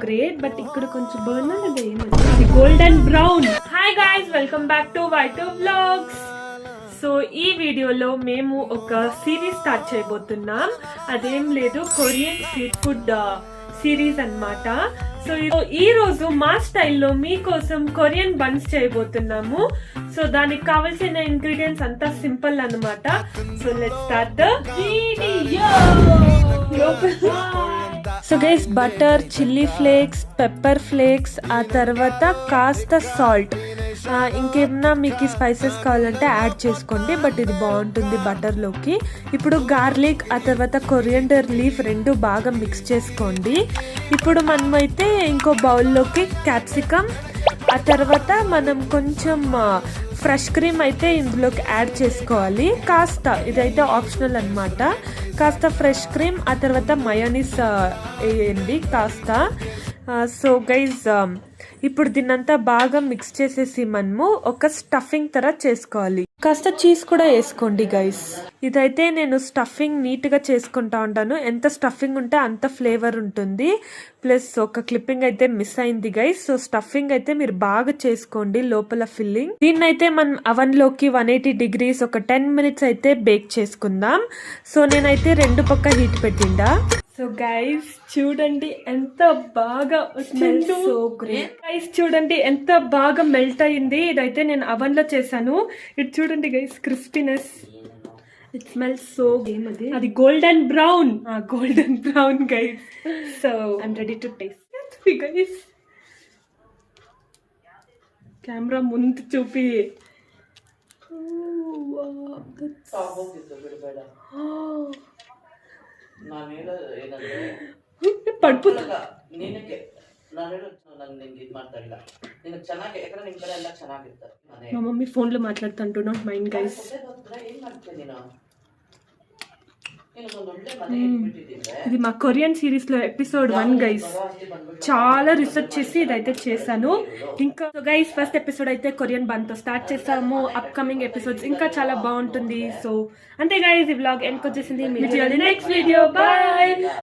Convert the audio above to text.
Great but ఇక్కడ కొంచెం burn అనేది ఏమది golden brown. Hi guys, welcome back to white vlogs. So ఈ వీడియోలో మేము ఒక సిరీస్ స్టార్ట్ చేయబోతున్నాం. అదేం లేదు, కొరియన్ స్ట్రీట్ ఫుడ్ సిరీస్ అన్నమాట. సో ఈ రోజు మా స్టైల్లో మీకోసం కొరియన్ బన్స్ చేయబోతున్నాము. సో దానికి కావాల్సిన ఇంగ్రీడియంట్స్ అంతా సింపుల్ అన్నమాట. So let's start the video. So guys, butter, chilli flakes, pepper flakes, ఆ తర్వాత కాస్త సాల్ట్, ఇంకేమన్నా మీకు స్పైసెస్ కావాలంటే యాడ్ చేసుకోండి, బట్ ఇది బాగుంటుంది బటర్లోకి. ఇప్పుడు గార్లిక్, ఆ తర్వాత కొరియండర్ లీఫ్ రెండు బాగా మిక్స్ చేసుకోండి. ఇప్పుడు మనమైతే ఇంకో బౌల్లోకి క్యాప్సికమ్, ఆ తర్వాత మనం కొంచెం ఫ్రెష్ క్రీమ్ అయితే ఇందులోకి యాడ్ చేసుకోవాలి. కాస్త, ఇదైతే ఆప్షనల్ అన్నమాట, కాస్త ఫ్రెష్ క్రీమ్, ఆ తర్వాత మయోనీస్ వేయండి కాస్త. సో గైజ్, ఇప్పుడు దీన్నంతా బాగా మిక్స్ చేసేసి మనము ఒక స్టఫింగ్ తర్వాత చేసుకోవాలి. కాస్త చీజ్ కూడా వేసుకోండి గైస్. ఇదైతే నేను స్టఫింగ్ నీట్ గా చేసుకుంటా ఉంటాను. ఎంత స్టఫింగ్ ఉంటే అంత ఫ్లేవర్ ఉంటుంది. ప్లస్ ఒక క్లిప్పింగ్ అయితే మిస్ అయింది గైస్. సో స్టఫింగ్ అయితే మీరు బాగా చేసుకోండి లోపల ఫిల్లింగ్. దీన్నైతే మనం అవెన్ లోకి 180 degrees ఒక 10 minutes అయితే బేక్ చేసుకుందాం. సో నేనైతే రెండు పక్క హీట్ పెట్టిండా. సో గైస్ చూడండి ఎంత బాగా వచ్చిందో. సో గ్రేట్ గైస్, చూడండి ఎంత బాగా మెల్ట్ అయింది. ఇదైతే నేను అవెన్ లో చేశాను. ఇది చూడండి guys, crispiness. It smells so, అది golden brown, golden brown guys. So I'm ready to taste guys. Camera ముందు చూపి. ಪಡ್ಪುತ್ತ మా మమ్మీ ఫోన్ లో మాట్లాడుతుంటూ నాట్ మైండ్ గైస్. ఇది మా కొరియన్ సిరీస్ లో ఎపిసోడ్ 1 గైస్. చాలా రీసెర్చ్ చేసి ఇదైతే చేశాను. ఇంకా గైస్, ఫస్ట్ ఎపిసోడ్ అయితే కొరియన్ బన్ తో స్టార్ట్ చేసాము. అప్ కమింగ్ ఎపిసోడ్స్ ఇంకా చాలా బాగుంటుంది. సో అంతే గైస్, ఈ వ్లాగ్ ఎండ్ వచ్చేసింది. Next video, bye.